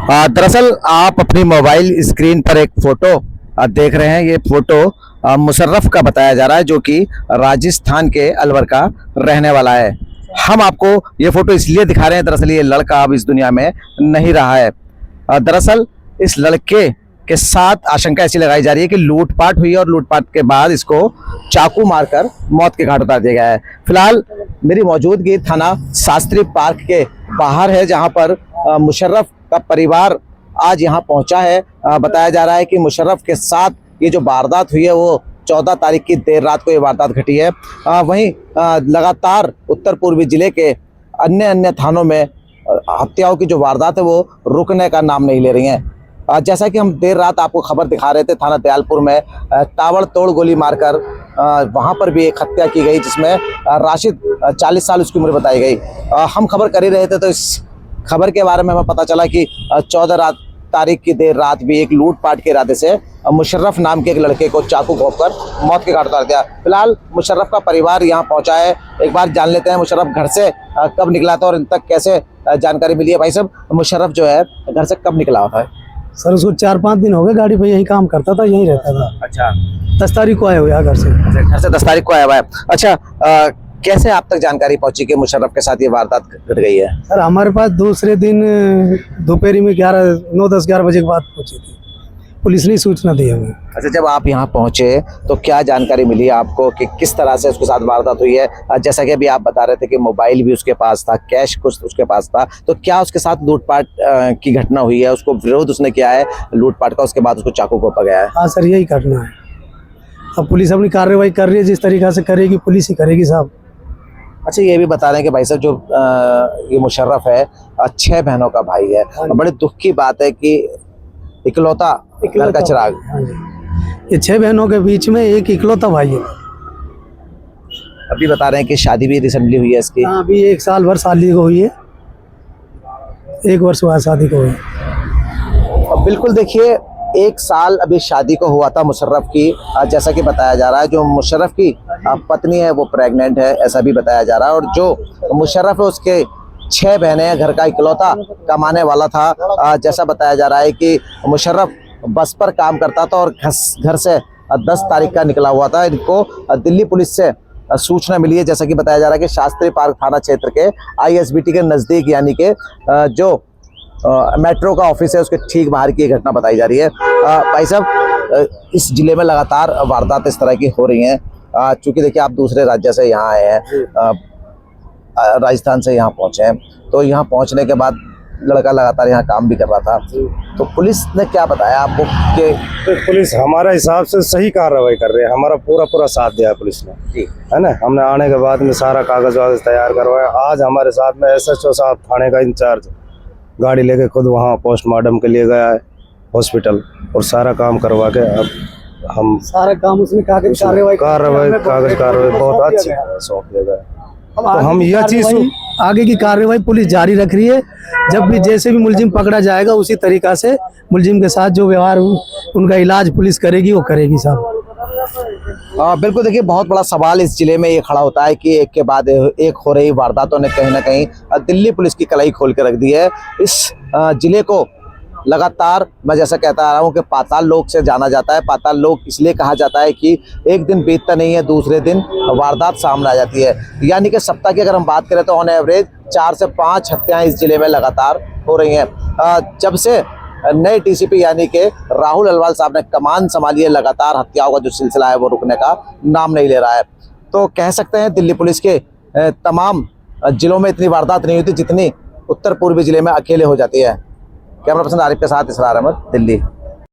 दरअसल आप अपनी मोबाइल स्क्रीन पर एक फोटो देख रहे हैं। ये फोटो मुशर्रफ का बताया जा रहा है, जो कि राजस्थान के अलवर का रहने वाला है। हम आपको ये फोटो इसलिए दिखा रहे हैं, दरअसल ये लड़का अब इस दुनिया में नहीं रहा है। दरअसल इस लड़के के साथ आशंका ऐसी लगाई जा रही है कि लूटपाट हुई है और लूटपाट के बाद इसको चाकू मारकर मौत के घाट उतार दिया गया है। फिलहाल मेरी मौजूदगी थाना शास्त्री पार्क के बाहर है, जहां पर मुशर्रफ का परिवार आज यहां पहुंचा है। बताया जा रहा है कि मुशर्रफ के साथ ये जो वारदात हुई है वो 14 तारीख की देर रात को ये वारदात घटी है। वहीं लगातार उत्तर पूर्वी जिले के अन्य थानों में हत्याओं की जो वारदात है वो रुकने का नाम नहीं ले रही हैं। जैसा कि हम देर रात आपको खबर दिखा रहे थे, थाना दयालपुर में ताबड़तोड़ गोली मारकर वहां पर भी एक हत्या की गई, जिसमें राशिद 40 साल उसकी उम्र बताई गई। हम खबर कर ही रहे थे तो इस खबर के बारे में हमें पता चला कि 14 तारीख की देर रात भी एक लूटपाट के इरादे से मुशर्रफ नाम के एक लड़के को चाकू घोंपकर मौत के घाट उतार दिया। फिलहाल मुशर्रफ का परिवार यहाँ पहुंचा है। एक बार जान लेते हैं मुशर्रफ घर से कब निकला था और इन तक कैसे जानकारी मिली है। भाई साहब, मुशर्रफ जो है घर से कब निकला था? सर उसको 4-5 दिन हो गए, गाड़ी पे यहीं काम करता था, यहीं रहता था। अच्छा, 10 तारीख को आया हुआ घर से। घर से 10 तारीख को आया हुआ है। अच्छा, कैसे आप तक जानकारी पहुंची कि मुशर्रफ के साथ ये वारदात घट गई है? सर हमारे पास दूसरे दिन दोपहर में 9-10-11 बजे के बाद पहुंची थी, पुलिस ने सूचना दी हमें। अच्छा, जब आप यहाँ पहुंचे तो क्या जानकारी मिली आपको कि किस तरह से उसके साथ वारदात हुई है? जैसा कि अभी आप बता रहे थे कि मोबाइल भी उसके पास था, कैश कुछ उसके पास था, तो क्या उसके साथ लूटपाट की घटना हुई है? उसको विरोध उसने किया है लूटपाट का, उसके बाद उसको चाकू घोंपा गया है? हाँ सर, यही घटना है। अब पुलिस अपनी कार्रवाई कर रही है, जिस तरीका से करेगी पुलिस ही करेगी साहब। अच्छा, ये भी बता रहे हैं कि भाई साहब जो ये मुशर्रफ है 6 बहनों का भाई है। बड़े दुख की बात है कि इकलौता घर का चिराग। हाँ जी, ये 6 बहनों के बीच में एक इकलौता भाई है। अभी बता रहे हैं कि शादी भी रिसेंटली हुई है इसकी। हाँ, अभी 1 साल भर शादी को हुई है, 1 वर्ष हुआ शादी को हुई। बिल्कुल, देखिए 1 साल अभी शादी को हुआ था मुशर्रफ की। जैसा कि बताया जा रहा है जो मुशर्रफ की पत्नी है वो प्रेग्नेंट है, ऐसा भी बताया जा रहा है। और जो मुशर्रफ है उसके 6 बहनें हैं, घर का इकलौता कमाने वाला था। जैसा बताया जा रहा है कि मुशर्रफ बस पर काम करता था और घर से 10 तारीख का निकला हुआ था। इनको दिल्ली पुलिस से सूचना मिली है, जैसा कि बताया जा रहा है कि शास्त्री पार्क थाना क्षेत्र के ISBT के नज़दीक, यानी कि जो मेट्रो का ऑफिस है उसके ठीक बाहर की घटना बताई जा रही है। भाई साहब, इस जिले में लगातार वारदात इस तरह की हो रही हैं। चूँकि देखिए आप दूसरे राज्य से यहाँ आए हैं, राजस्थान से यहाँ पहुँचे हैं, तो यहाँ पहुँचने के बाद लड़का लगातार यहाँ काम भी कर रहा था, तो पुलिस ने क्या बताया आपको? कि तो पुलिस हमारे हिसाब से सही कार्रवाई कर रही है, हमारा पूरा साथ दिया पुलिस ने जी, है ना। हमने आने के बाद में सारा कागज वागज तैयार करवाया। आज हमारे साथ में SHO साहब थाने का इंचार्ज गाड़ी लेके खुद वहाँ पोस्टमार्टम के लिए गया है हॉस्पिटल, और सारा काम करवा के अब हम सारा काम उसने कागज कार्रवाई बहुत अच्छी सौंप देगा। तो हम यह चीज आगे की कार्रवाई पुलिस जारी रख रही है। जब भी जैसे भी मुलजिम पकड़ा जाएगा उसी तरीका से मुलजिम के साथ जो व्यवहार उनका इलाज पुलिस करेगी वो करेगी साहब। बिल्कुल, देखिए बहुत बड़ा सवाल इस जिले में ये खड़ा होता है कि एक के बाद एक हो रही वारदातों ने कहीं ना कहीं दिल्ली पुलिस की कलाई खोल के रख दी है। इस जिले को लगातार मैं जैसा कहता आ रहा हूँ कि पाताल लोक से जाना जाता है। पाताल लोक इसलिए कहा जाता है कि एक दिन बीतता नहीं है, दूसरे दिन वारदात सामने आ जाती है। यानी कि सप्ताह की अगर हम बात करें तो ऑन एवरेज 4 से 5 हत्याएं इस जिले में लगातार हो रही हैं। जब से नए DCP यानी कि राहुल अल्वाल साहब ने कमान संभाली है, लगातार हत्याओं का जो सिलसिला है वो रुकने का नाम नहीं ले रहा है। तो कह सकते हैं दिल्ली पुलिस के तमाम जिलों में इतनी वारदात नहीं होती जितनी उत्तर पूर्वी जिले में अकेले हो जाती है। कैमरा पर्सन आरिफ के साथ इसरार अहमद, दिल्ली।